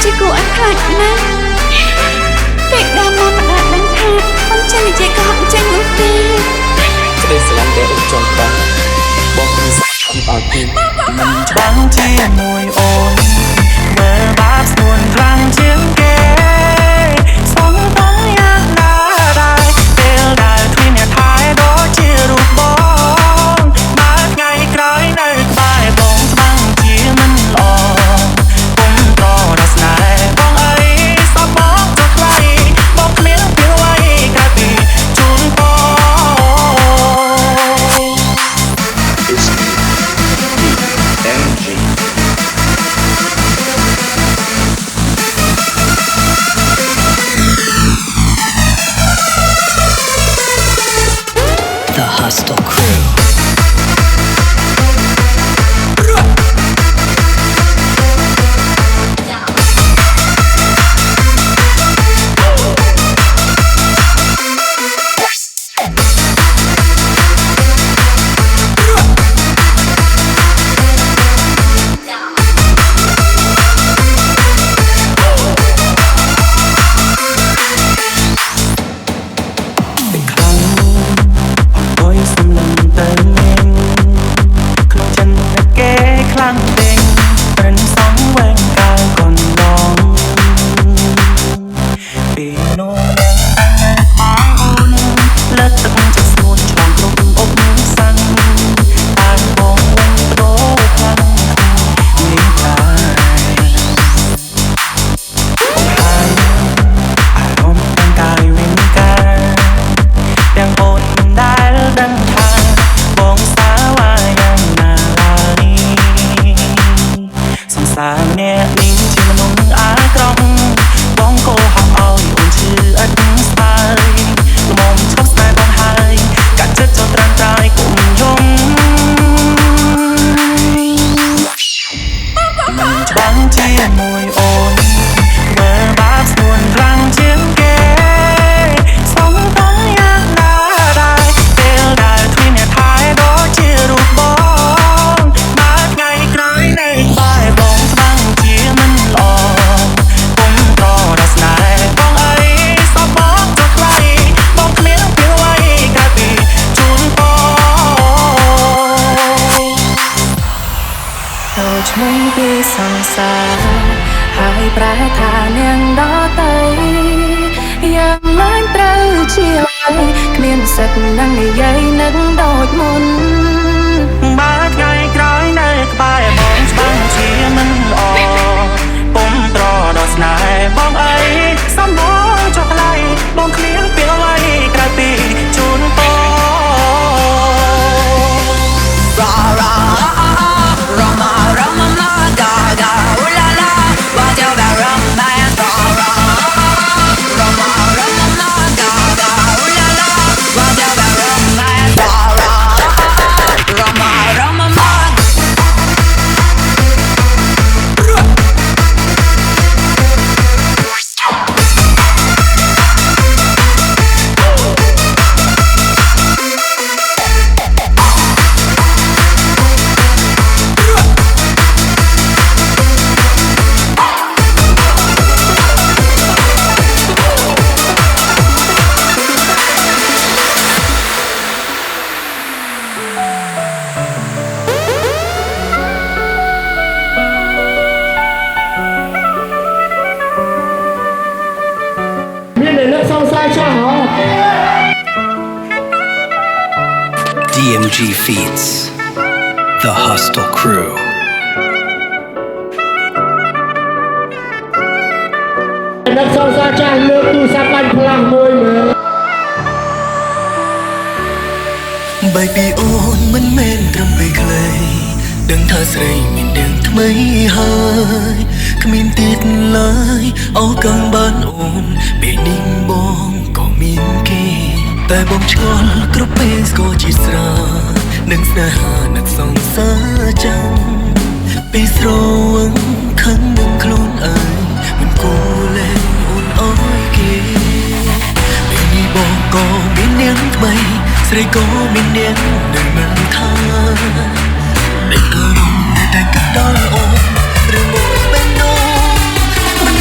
ជាគួរឲ្យខ្លាចណាស់ពេលដើមមកម្ដាយដឹងថាអូនចេះនិយាយកុហកចេញនោះទេក្តីស្រឡាញ់ដែលអូនចង់បានបងមានសក្តិភាពឲ្យទេមិនច្បាំងជាមួយអូនមើលបាបស្នួនខ្លាំងជាងគេសំបងយ៉ាងណាដែរពេលដែលគ្មានអ្នកថែដូចជារូបបងបើថ្ងៃក្រោយនៅក្បែរបងច្បាំងជាមិនល្អពុំប្រដល់ស្នេហ៍បងអីសបបងចុះថ្លៃបងគ្មានពីអ្វីក្រៅពីជូនបង The Hustle Crew. DMG Feats The Hustle Crew. អ្នកសរសើរចាស់លើកទូរស័ព្ទបាញ់ផ្លាំងមួយមើលបែកពីអូនមិនមែនត្រឹមពេលខ្លីដឹងថាស្រីមានដឹងថ្មីហើយគ្មានទៀតឡើយអោកងបានអូនពេលនេះបងក៏មានគេតែបងឆ្ងល់គ្រប់ពេលស្គាល់ជាស្រ័យនឹងស្នេហានឹងសង្សារចាំពេលស្រវឹងខឹងនឹងខ្លួនឯងមិនគួរលែងអូនអើយគេពេលនេះបងក៏មាននាងថ្មីស្រីក៏មាននាងនឹងមិនថាដែលអារម្មណ៍តែកាត់ដល់អូនឬមកបែងនោះមិន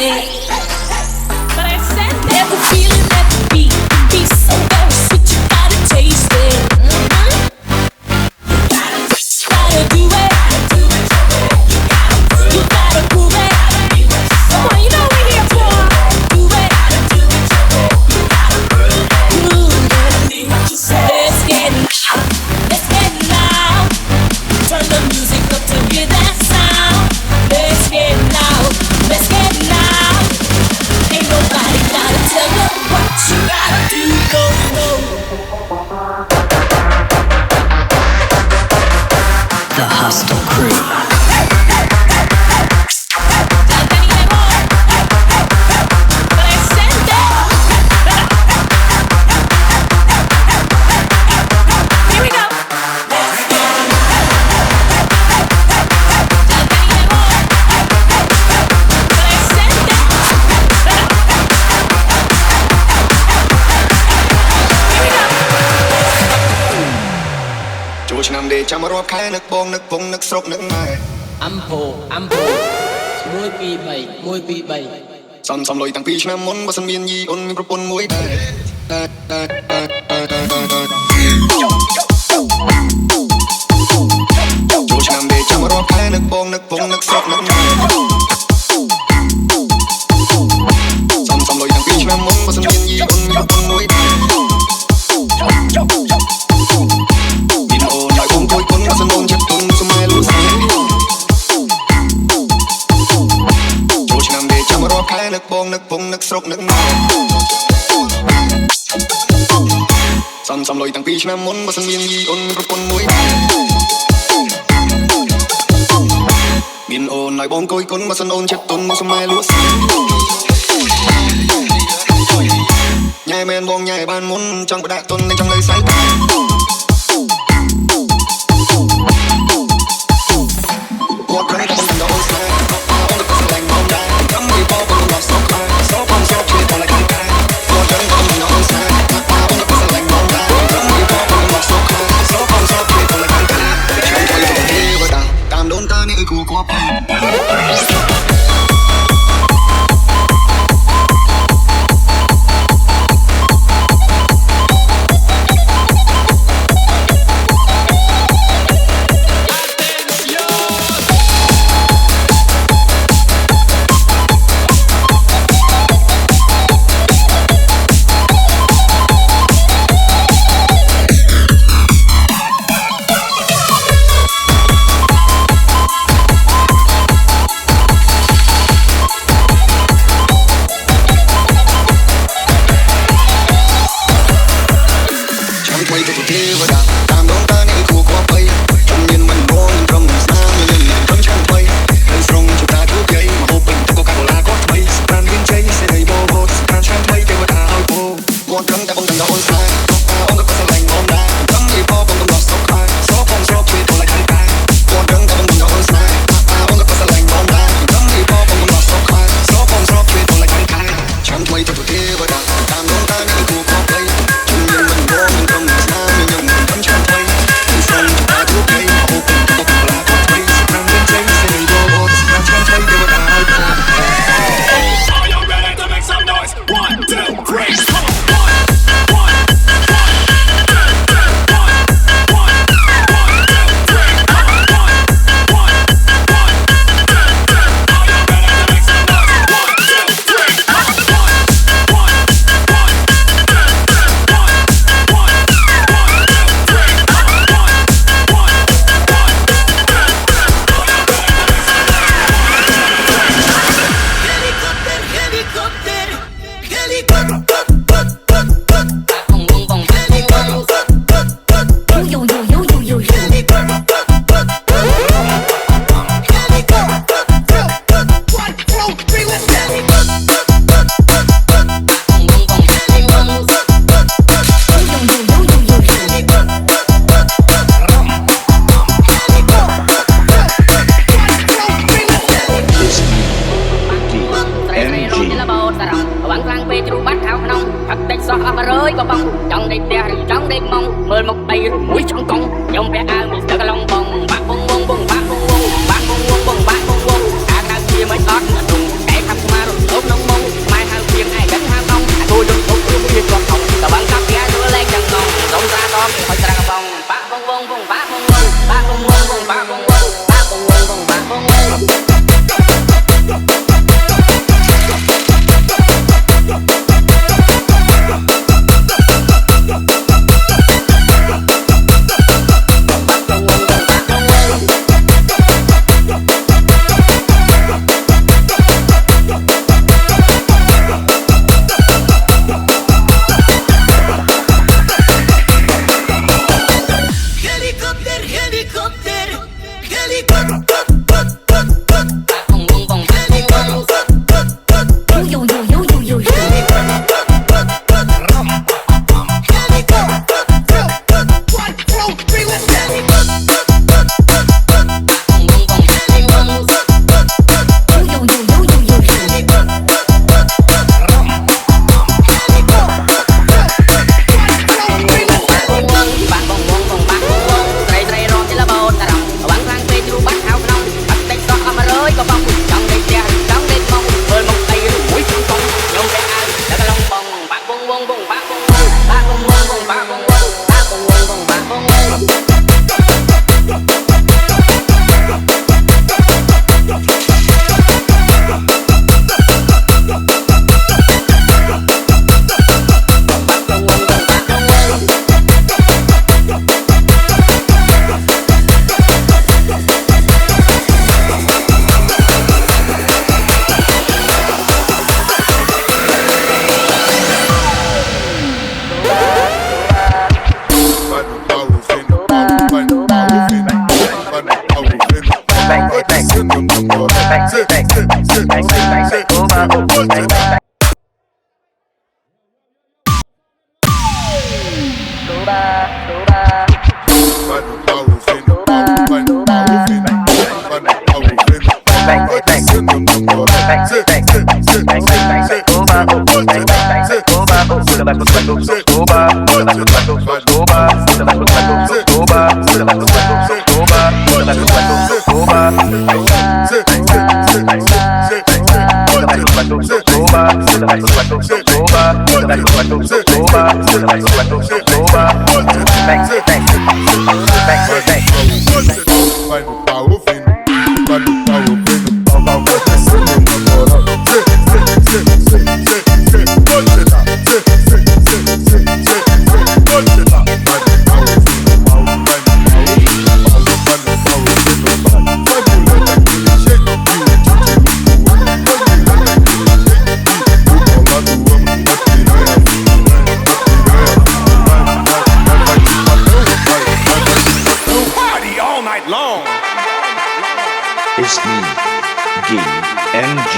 it. But I said never feeling that the beat can be so very sweet, you gotta taste it. Gotta do it. You gotta prove it. Come on, you know what we're here for. Do it. Prove it. Let's get loud. Let's get loud. Turn the music up to hear that sound. Let's get loud. Let's get loud. Ain't nobody gotta tell you what you gotta do. Go, go. The Hostile Crew.ឆ្នាំដេកចាំរាប់ខែនឹកបងនឹកពងនឹកស្រុកនឹកម៉ែអំភោ1 2 3 1 2 3សំលុយតាំងពីឆ្នាំមុនបើសិនមានយីអូនមានប្រពន្ធមួយដែរចូលឆ្នាំដេកចាំរាប់ខែនឹកបងនឹកពងនឹកស្រុកនឹកម៉ែសំលុយតាំងពីឆ្នាំមុនបើសិនមានយីអូនមានប្រពន្ធមួយដែរสนุนจับตุนสมัยรู้สึกโจชนำเดชจะมารอบคล้ายนึกบองนึกพงนึกสรกนึกมาซ้ำลอยตั้งปีชนะมุนมาสันเวียนยีอ่อนประปนมวยบินโอนลอยบองโกยก้นมาสนุนจับตุนสมัยรู้สึกใหญ่แมนบองใหญ่บ้านมุนจังประดาตุนในจังเลยสายตาพวกนั้นก็มันโดนแสงเอาแต่ก็แสดงมองได้ทำให้พอคนหลอกสอบคลายสอบความชอบช่วยอะไรกันได้พวกนั้นก็มันโดนแสงเอาแต่ก็แสดงมองได้ทำให้พอคนหลอกสอบคลายสอบความชอบช่วยอะไรกันได้ช่วยช่วยคนที่ว่าตามโดนตานี่คือกูกลัวพัง It's me, GMG.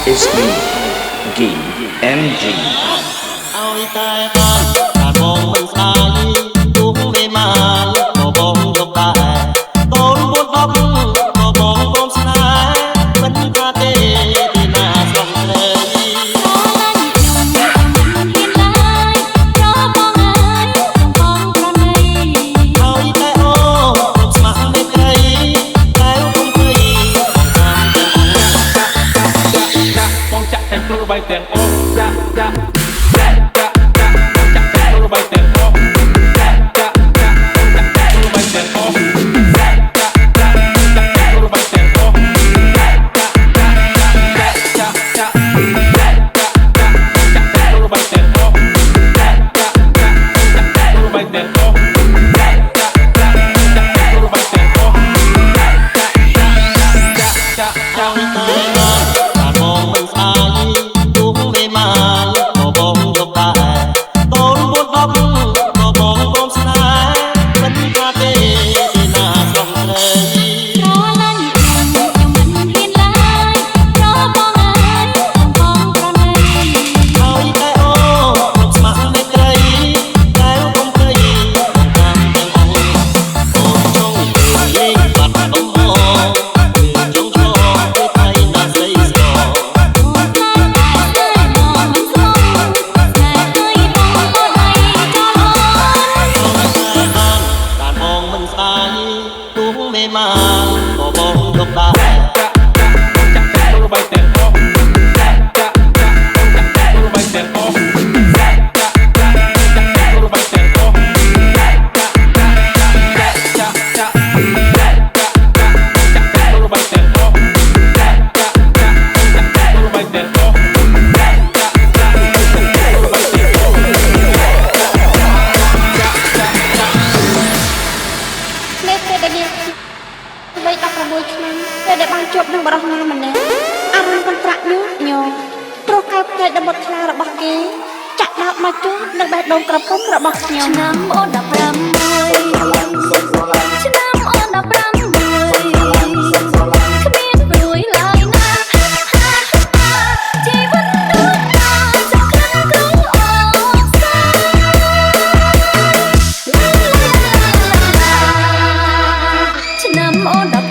It's me, GMG. ឲ្យតែបានតែបងមិនស្ដាយទូកមេម៉ាក៏បងយកដែរកូន4 10ក៏បងព្រមស្នេហ៍មិនថាទេទីណាស្រុកព្រៃឲ្យតែអូស្ម័គ្រមេត្រីតែគុំព្រៃបងតាមទាំងបងចាក់ទាំងគ្រូបាយទាំងអូចាក់ចាក់ច នេះពេលដែលយើងវ័យ16ឆ្នាំពេលដែលបានជួបនឹងបរិសុទ្ធណាម្នាក់អារម្មណ៍កន្ត្រាក់ញោមព្រោះកែវភ្នែកដ៏មុតថ្លារបស់គេចាក់ដោតមកជួបនៅបេះដូងក្រពុំរបស់ខ្ញុំឆ្នាំអូន16ឆ្នាំអូន16គ្មានព្រួយឡើយណាជីវិតដូចបានចង្ក្រានគ្រូអសាឆ្នាំអូន16